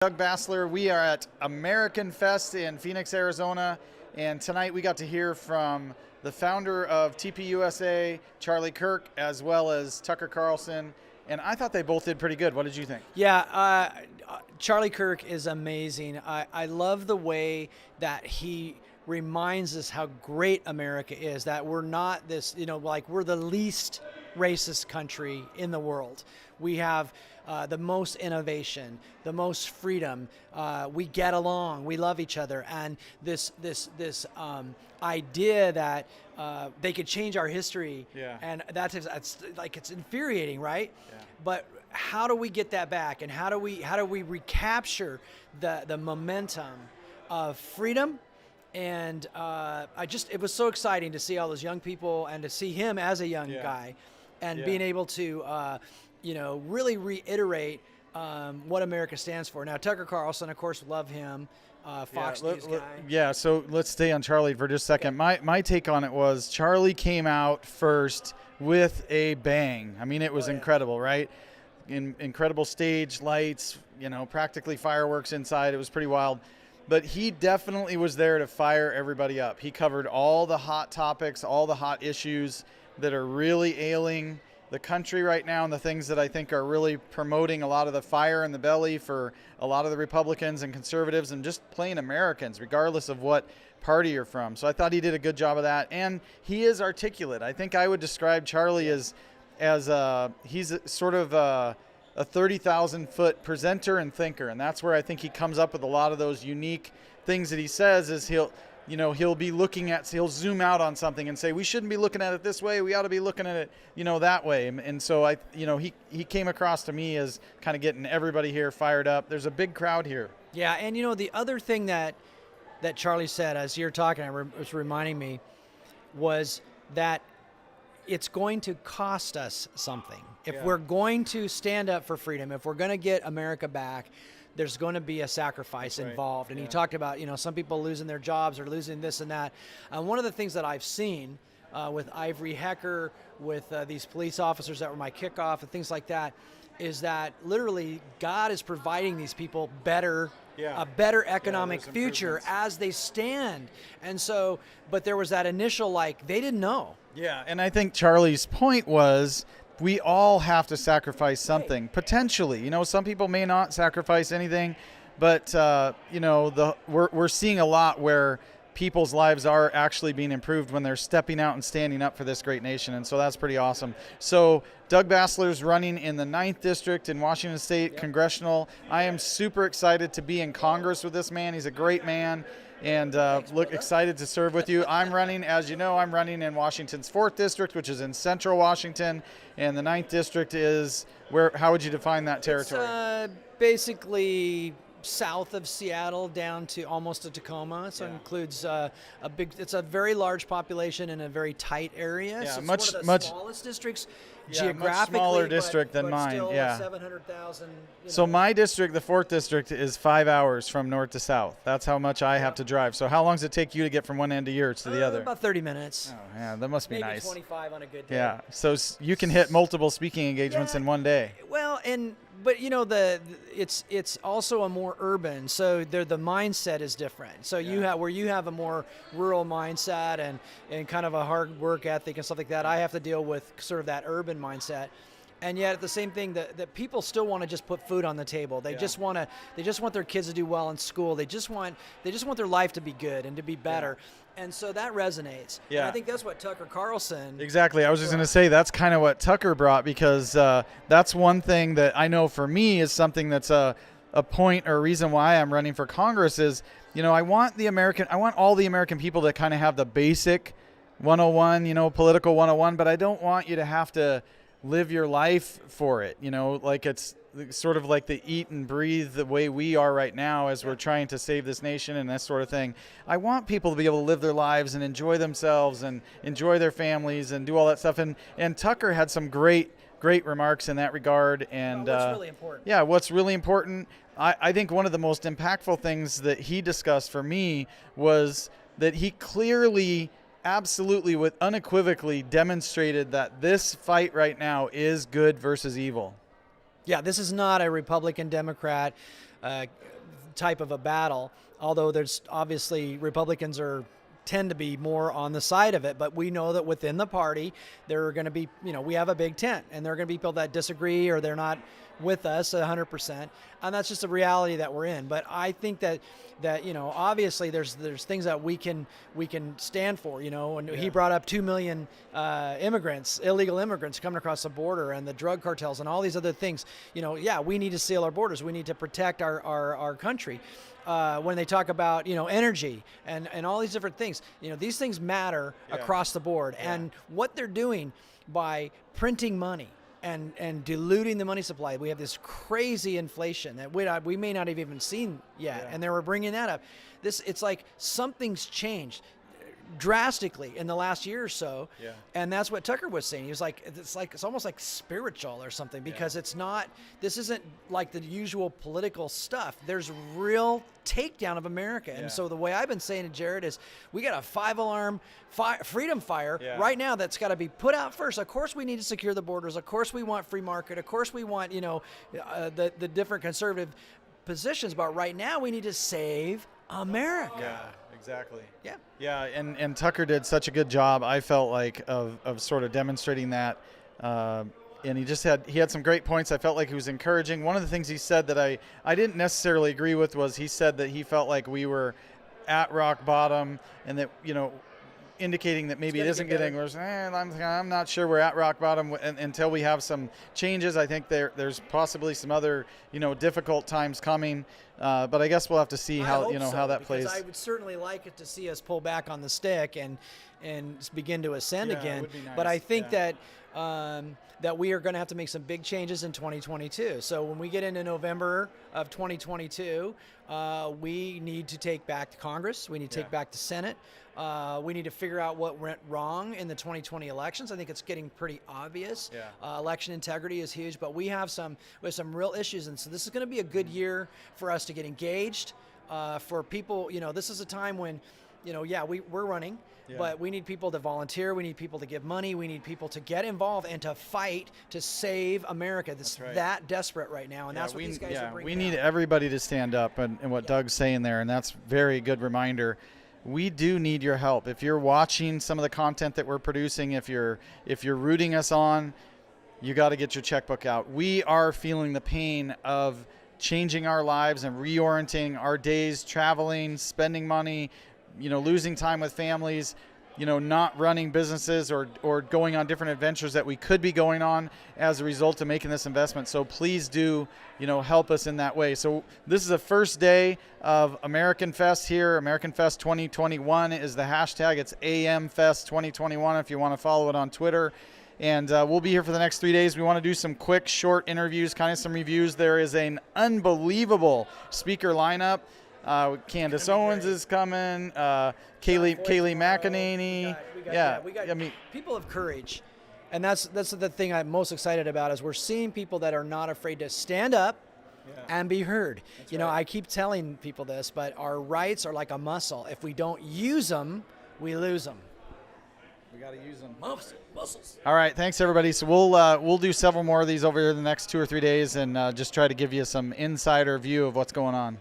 Doug Bassler. We are at AmericaFest in Phoenix, Arizona, and tonight we got to hear from the founder of TPUSA, Charlie Kirk, as well as Tucker Carlson, and I thought they both did pretty good. What did you think? Yeah, Charlie Kirk is amazing. I love the way that he reminds us how great America is, that we're not this, like we're the least racist country in the world. We have the most innovation, the most freedom. We get along. We love each other. And this idea that they could change our history, and that's it's infuriating, right? Yeah. But how do we get that back? And how do we recapture the momentum of freedom? And it was so exciting to see all those young people and to see him as a young guy, and being able to really reiterate what America stands for. Now, Tucker Carlson, of course, love him, Fox News guy. Yeah, so let's stay on Charlie for just a second. Okay. My take on it was Charlie came out first with a bang. I mean, it was incredible, right? Incredible stage lights, practically fireworks inside. It was pretty wild. But he definitely was there to fire everybody up. He covered all the hot topics, all the hot issues that are really ailing the country right now, and the things that I think are really promoting a lot of the fire in the belly for a lot of the Republicans and conservatives and just plain Americans, regardless of what party you're from. So I thought he did a good job of that, and he is articulate. I think I would describe Charlie as he's sort of a 30,000-foot presenter and thinker, and that's where I think he comes up with a lot of those unique things that he says. Is he'll zoom out on something and say, we shouldn't be looking at it this way, we ought to be looking at it that way. And so he came across to me as kind of getting everybody here fired up. There's a big crowd here. Yeah, and the other thing that Charlie said as you're talking, was reminding me, was that it's going to cost us something. If we're going to stand up for freedom, if we're going to get America back, there's going to be a sacrifice involved. And he talked about, some people losing their jobs or losing this and that. One of the things that I've seen with Ivory Hecker, with these police officers that were my kickoff and things like that, is that literally God is providing these people a better economic future as they stand. And so, but there was that initial, they didn't know. Yeah, and I think Charlie's point was, we all have to sacrifice something, potentially. Some people may not sacrifice anything, but we're seeing a lot where people's lives are actually being improved when they're stepping out and standing up for this great nation, and so that's pretty awesome. So Doug Bassler's running in the 9th District in Washington State Congressional. I am super excited to be in Congress with this man. He's a great man. And excited to serve with you. I'm running, as you know, in Washington's 4th District, which is in central Washington, and the 9th District is where? How would you define that territory? It's basically south of Seattle down to almost to Tacoma. So it includes it's a very large population in a very tight area. Yeah, so much it's one of the smallest districts. Geographically, much smaller district than mine. Still yeah, 700,000. So my district, the 4th District, is 5 hours from north to south. That's how much I have to drive. So how long does it take you to get from one end of yours to the other? About 30 minutes. Oh, yeah, that must be Maybe nice. 25 on a good day. Yeah, so you can hit multiple speaking engagements in one day. Well, but it's also a more urban, so the mindset is different. So you have a more rural mindset and kind of a hard work ethic and stuff like that. I have to deal with sort of that urban mindset. And yet at the same thing, that people still want to just put food on the table. They just want their kids to do well in school. They just want their life to be good and to be better. And so that resonates. Yeah. And I think that's what Tucker Carlson. Exactly. I was just going to say that's kind of what Tucker brought, because that's one thing that I know for me is something that's a point or a reason why I'm running for Congress is, I want all the American people to kind of have the basic 101, political 101, but I don't want you to have to live your life for it, like it's sort of like the eat and breathe the way we are right now as we're trying to save this nation and that sort of thing. I want people to be able to live their lives and enjoy themselves and enjoy their families and do all that stuff. And Tucker had some great remarks in that regard. And what's really important? Yeah, what's really important. I think one of the most impactful things that he discussed for me was that he clearly, absolutely, unequivocally demonstrated that this fight right now is good versus evil. Yeah, this is not a Republican Democrat type of a battle. Although there's obviously Republicans tend to be more on the side of it, but we know that within the party there are going to be, we have a big tent, and there are going to be people that disagree or they're not with us 100%, and that's just a reality that we're in. But I think that obviously there's things that we can stand for, and he brought up 2 million illegal immigrants coming across the border, and the drug cartels and all these other things. We need to seal our borders, we need to protect our country. When they talk about energy and all these different things, these things matter across the board. And what they're doing by printing money and diluting the money supply, we have this crazy inflation that we may not have even seen yet. And they were bringing that up. It's like something's changed drastically in the last year or so, and that's what Tucker was saying. He was like, it's almost like spiritual or something, because this isn't like the usual political stuff. There's real takedown of America. And so the way I've been saying to Jared is, we got a 5-alarm freedom fire right now that's got to be put out first. Of course we need to secure the borders. Of course we want free market. Of course we want the different conservative positions, but right now we need to save America. Yeah, exactly. Yeah. Yeah, and Tucker did such a good job, I felt like, of sort of demonstrating that. And he had some great points. I felt like he was encouraging. One of the things he said that I didn't necessarily agree with was he said that he felt like we were at rock bottom, and that, indicating that maybe it isn't getting worse. I'm not sure we're at rock bottom until we have some changes. I think there's possibly some other difficult times coming, but I guess we'll have to see how that plays. I would certainly like it to see us pull back on the stick and begin to ascend again. It would be nice. But I think that we are going to have to make some big changes in 2022. So when we get into November of 2022, we need to take back the Congress. We need to take back the Senate. We need to figure out what went wrong in the 2020 elections. I think it's getting pretty obvious. Election integrity is huge, but we have some real issues, and so this is going to be a good year for us to get engaged. For people, this is a time when, we're running. But we need people to volunteer. We need people to give money. We need people to get involved and to fight to save America. It's that desperate right now, and that's what these guys are bringing. We need everybody to stand up, and what Doug's saying there, and that's very good reminder. We do need your help. If you're watching some of the content that we're producing, if you're rooting us on, you got to get your checkbook out. We are feeling the pain of changing our lives and reorienting our days, traveling, spending money, losing time with families, not running businesses or going on different adventures that we could be going on as a result of making this investment. So please do, help us in that way. So this is the first day of AmericaFest here. AmericaFest 2021 is the hashtag. It's AmFest 2021 if you want to follow it on Twitter. And we'll be here for the next 3 days. We want to do some quick, short interviews, kind of some reviews. There is an unbelievable speaker lineup. Candace Owens is coming. Kaylee McEnany. We got people of courage, and that's the thing I'm most excited about, is we're seeing people that are not afraid to stand up and be heard. I keep telling people this, but our rights are like a muscle. If we don't use them, we lose them. We got to use them. Muscles. All right, thanks everybody. So we'll do several more of these over here the next 2 or 3 days, and just try to give you some insider view of what's going on.